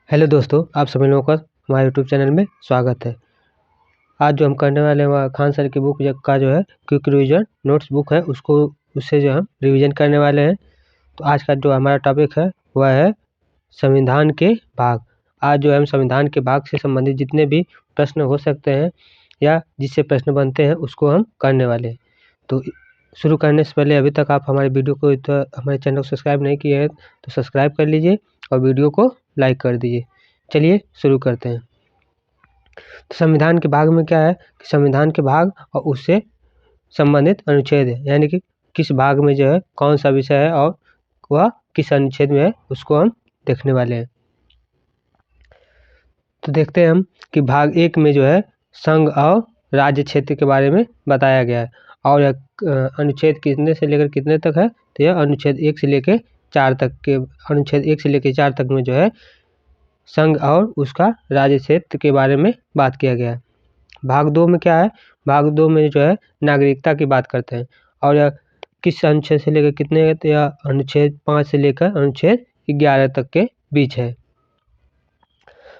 Hello दोस्तों, आप सभी लोगों का हमारे यूट्यूब चैनल में स्वागत है। आज जो हम करने वाले हैं वह खान सर की बुक का जो है क्विक रिवीजन नोट्स बुक है, उससे जो हम रिवीजन करने वाले हैं। तो आज का जो हमारा टॉपिक है वह है संविधान के भाग। आज जो है हम संविधान के भाग से संबंधित जितने भी प्रश्न हो सकते हैं या जिससे प्रश्न बनते हैं उसको हम करने वाले हैं। तो शुरू करने से पहले अभी तक आप हमारे वीडियो को हमारे चैनल को सब्सक्राइब नहीं किए हैं तो सब्सक्राइब कर लीजिए और वीडियो को लाइक कर दीजिए। चलिए शुरू करते हैं। तो संविधान के भाग में क्या है कि संविधान के भाग और उससे संबंधित अनुच्छेद है, यानी कि किस भाग में जो है कौन सा विषय है और वह किस अनुच्छेद में है उसको हम देखने वाले हैं। तो देखते हैं हम कि भाग 1 में जो है संघ और राज्य क्षेत्र के बारे में बताया गया है और यह अनुच्छेद कितने से लेकर कितने तक है। तो यह अनुच्छेद 1 से लेकर 4 तक के अनुच्छेद 1 से लेकर 4 तक में जो है संघ और उसका राज्य क्षेत्र के बारे में बात किया गया है। भाग 2 में क्या है, भाग 2 में जो है नागरिकता की बात करते हैं और यह किस अनुच्छेद से लेकर कितने है, तो यह अनुच्छेद 5 से लेकर अनुच्छेद 11 तक के बीच है।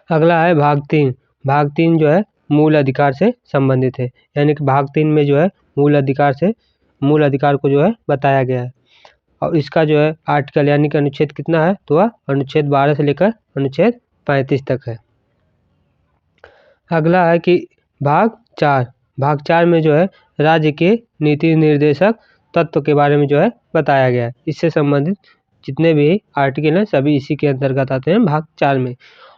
अगला है भाग 3। भाग 3 जो है मूल अधिकार से संबंधित है, यानी कि भाग 3 में जो है मूल अधिकार को जो है बताया गया है और इसका जो है आर्टिकल यानी कि अनुच्छेद कितना है, तो वह अनुच्छेद 12 से लेकर अनुच्छेद 35 तक है। अगला है कि भाग 4 में जो है राज्य के नीति निर्देशक तत्व के बारे में जो है बताया गया है। इससे संबंधित जितने भी आर्टिकल हैं सभी इसी के अंतर्गत आते हैं भाग 4 में।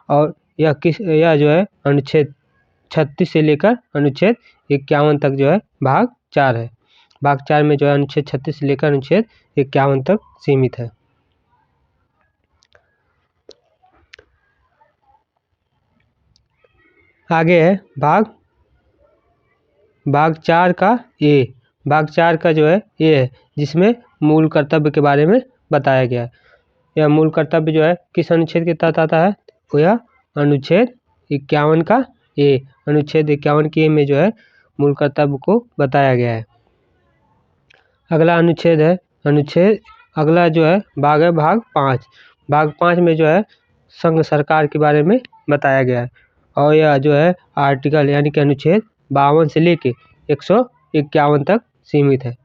और यह जो है अनुच्छेद 36 से लेकर अनुच्छेद 51 तक जो है भाग 4 है। भाग 4 में जो है अनुच्छेद 36 से लेकर अनुच्छेद 51 तक सीमित है। आगे है भाग 4 का ए। भाग 4 का जो है ए है, जिसमें मूल कर्तव्य के बारे में बताया गया है। यह मूल कर्तव्य जो है किस अनुच्छेद के तहत आता है, तो यह अनुच्छेद 51 का ए। अनुच्छेद 51 के ए में जो है मूल कर्तव्य को बताया गया है। अगला अनुच्छेद है अगला जो है भाग 5। भाग 5 में जो है संघ सरकार के बारे में बताया गया है और यह जो है आर्टिकल यानी कि अनुच्छेद 52 से लेके 151 तक सीमित है।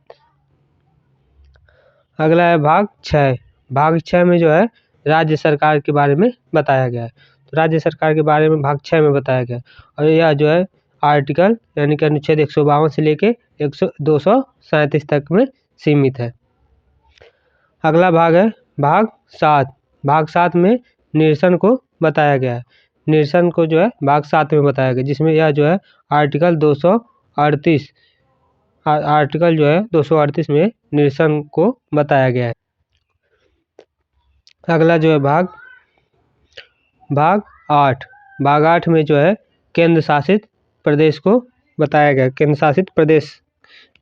अगला है भाग 6। भाग 6 में जो है राज्य सरकार के बारे में बताया गया है। तो राज्य सरकार के बारे में भाग 6 में बताया गया है और यह जो है आर्टिकल यानी कि अनुच्छेद 152 से लेके 237 तक में सीमित है। अगला भाग है भाग 7। भाग 7 में निरसन को बताया गया है। निरसन को जो है भाग 7 में बताया गया, जिसमें यह जो है आर्टिकल 238 में निरसन को बताया गया है। अगला जो है भाग 8। भाग 8 में जो है केंद्र शासित प्रदेश को बताया गया। केंद्र शासित प्रदेश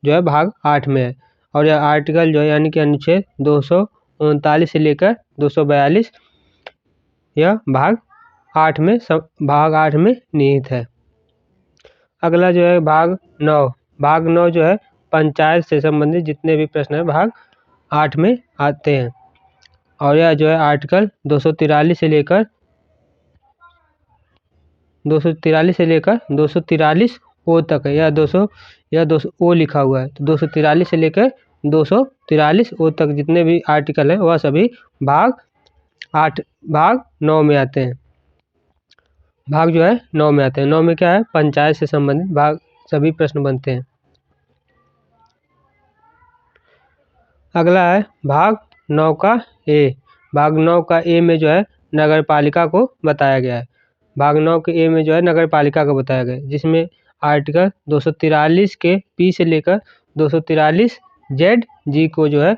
जो है भाग 8 में है और यह आर्टिकल जो है यानी कि अनुच्छेद 239 से लेकर 242 यह भाग 8 में निहित है। अगला जो है भाग 9। भाग 9 जो है पंचायत से संबंधित जितने भी प्रश्न है भाग 8 में आते हैं और यह जो है आर्टिकल 243 से लेकर 243 ओ तक है। यह 200 ओ लिखा हुआ है, तो 243 से लेकर 243 ओ तक जितने भी आर्टिकल हैं वह सभी भाग 9 में आते हैं। भाग जो है 9 में आते हैं। 9 में क्या है, पंचायत से संबंधित भाग सभी प्रश्न बनते हैं। अगला है भाग 9 का ए। भाग 9 का ए में जो है नगर पालिका को बताया गया है। भाग 9 के ए में जो है नगर पालिका को बताया गया है, जिसमें आर्टिकल 243 के पी से लेकर 243 जेड जी को जो है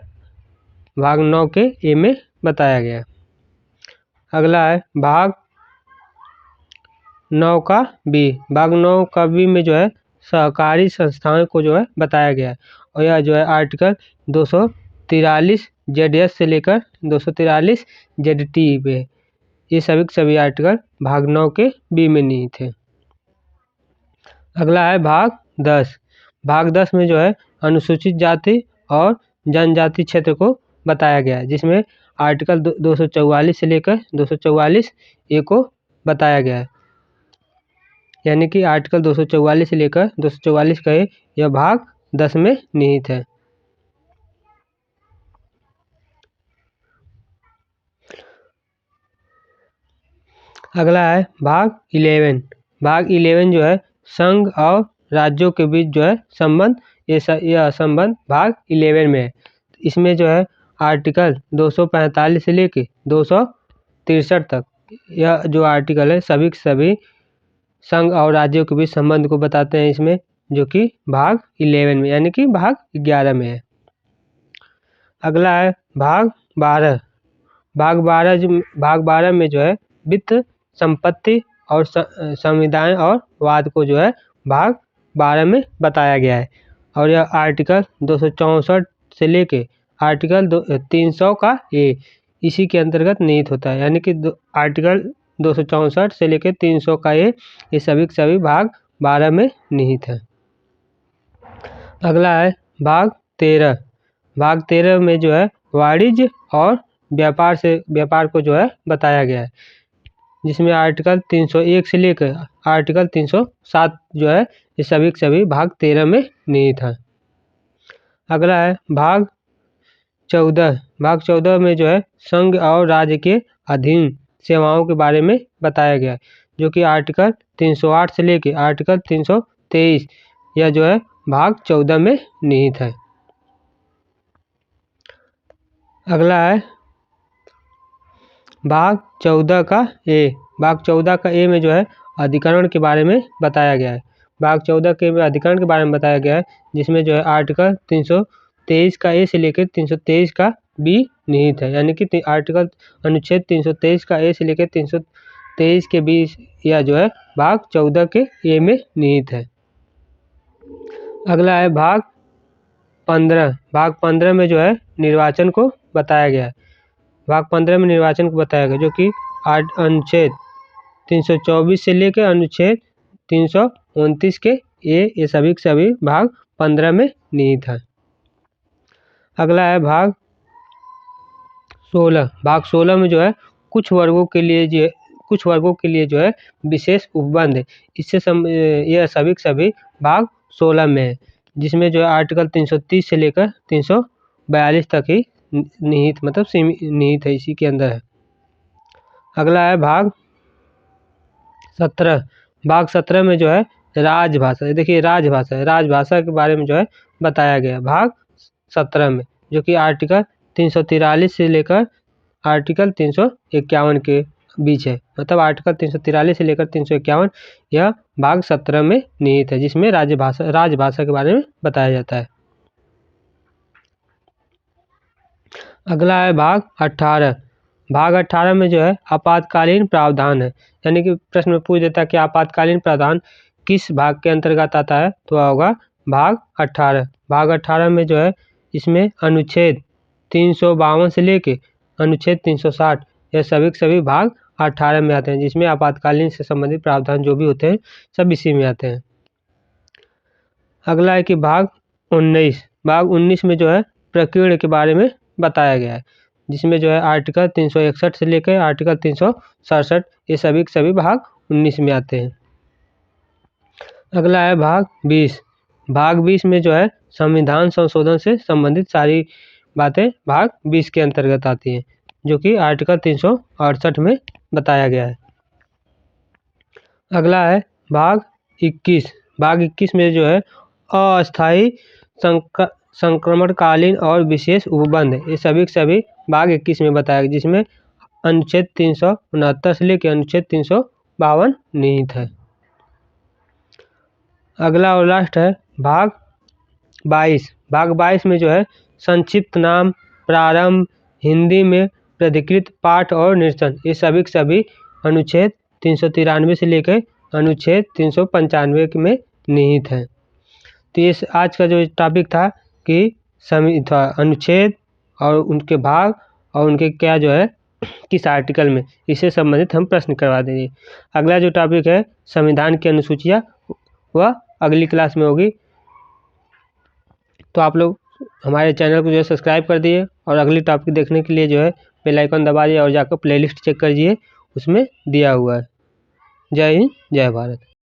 भाग 9 के ए में बताया गया है। अगला है भाग 9 का बी। भाग 9 का बी में जो है सहकारी संस्थाओं को जो है बताया गया है और यह जो है आर्टिकल 243 जेडएस से लेकर 243 जेडटी पे ये सभी आर्टिकल भाग 9 के बी में निहित थे। अगला है भाग 10। भाग 10 में जो है अनुसूचित जाति और जनजाति क्षेत्र को बताया गया है, जिसमें आर्टिकल 244 से लेकर 244 ए को बताया गया है, यानी कि आर्टिकल 244 से लेकर 244 का यह भाग 10 में निहित है। अगला है भाग 11। भाग 11 जो है संघ और राज्यों के बीच जो है संबंध, यह संबंध भाग 11 में है। इसमें जो है आर्टिकल 245 से लेके 263 तक यह जो आर्टिकल है सभी के सभी संघ और राज्यों के बीच संबंध को बताते हैं इसमें, जो कि भाग 11 में यानी कि भाग 11 में है। अगला है भाग 12। भाग 12 में जो है वित्त, संपत्ति और संविधान और वाद को जो है भाग 12 में बताया गया है। और यह आर्टिकल 264 से लेके आर्टिकल 300 का ए इसी के अंतर्गत निहित होता है, यानी कि आर्टिकल 264 से लेके 300 का ये सभी के सभी भाग 12 में निहित है। अगला है भाग 13। भाग 13 में जो है वाणिज्य और व्यापार को जो है बताया गया है, जिसमें आर्टिकल 301 से लेकर आर्टिकल 307 जो है ये सभी के सभी भाग 13 में निहित है। अगला है भाग 14। भाग 14 में जो है संघ और राज्य के अधीन सेवाओं के बारे में बताया गया है, जो कि आर्टिकल 308 से लेकर आर्टिकल 323 यह जो है भाग 14 में निहित है। अगला है भाग 14 का ए। भाग 14 का ए में जो है अधिकरण के बारे में बताया गया है। भाग 14 के अधिकरण के बारे में बताया गया है, जिसमें जो है आर्टिकल 323 का ए से लेकर 323 का बी निहित है, यानी कि आर्टिकल अनुच्छेद 323 का ए से लेकर 323 के बी यह जो है भाग 14 के ए में निहित है। अगला है भाग 15। भाग 15 में जो है निर्वाचन को बताया गया है। भाग 15 में निर्वाचन को बताया गया, जो कि अनुच्छेद 324 से लेकर अनुच्छेद 329 के ये सभी के सभी भाग 15 में निहित है। अगला है भाग 16। भाग 16 में जो है कुछ वर्गों के लिए जो है विशेष उपबंध है, इससे यह सभी के सभी भाग 16 में है, जिसमें जो है आर्टिकल 330 से लेकर 342 तक ही निहित निहित है, इसी के अंदर है। अगला है भाग 17। भाग 17 में जो है राजभाषा, देखिए राजभाषा के बारे में जो है बताया गया भाग 17 में, जो कि आर्टिकल 343 से लेकर आर्टिकल 351 के बीच है, मतलब आर्टिकल 343 से लेकर 351 यह भाग 17 में निहित है, जिसमें राजभाषा के बारे में बताया जाता है। अगला है भाग 18। भाग 18 में जो है आपातकालीन प्रावधान है, यानी कि प्रश्न में पूछ देता है कि आपातकालीन प्रावधान किस भाग के अंतर्गत आता है, तो होगा भाग 18। भाग 18 में जो है इसमें अनुच्छेद 352 से लेके अनुच्छेद 360 यह सभी के सभी भाग 18 में आते हैं, जिसमें आपातकालीन से संबंधित प्रावधान जो भी होते हैं सब इसी में आते हैं। अगला है कि भाग 19। भाग 19 में जो है प्रकीर्ण के बारे में बताया गया है, जिसमें जो है आर्टिकल 361 से लेकर आर्टिकल 367 ये सभी के सभी भाग 19 में आते हैं। अगला है भाग 20। भाग 20 में जो है संविधान संशोधन से संबंधित सारी बातें भाग 20 के अंतर्गत आती हैं, जो कि आर्टिकल 368 में बताया गया है। अगला है भाग 21। भाग 21 में जो है अस्थायी संक्रमणकालीन और विशेष उपबंध ये सभी के सभी भाग 21 में बताया गया, जिसमें अनुच्छेद 369 से लेकर अनुच्छेद 352 निहित है। अगला और लास्ट है भाग 22। भाग 22 में जो है संक्षिप्त नाम, प्रारंभ, हिंदी में प्राधिकृत पाठ और निरसन ये सभी के सभी अनुच्छेद 393 से लेकर अनुच्छेद 395 में निहित है। तो ये आज का जो टॉपिक था कि अनुच्छेद और उनके भाग और उनके क्या जो है किस आर्टिकल में, इससे संबंधित हम प्रश्न करवा देंगे। अगला जो टॉपिक है संविधान की अनुसूचियाँ, वह अगली क्लास में होगी। तो आप लोग हमारे चैनल को जो है सब्सक्राइब कर दिए और अगली टॉपिक देखने के लिए जो है बेल आइकन दबा दिए और जाकर प्लेलिस्ट चेक कर लीजिए, उसमें दिया हुआ है। जय हिंद, जय भारत।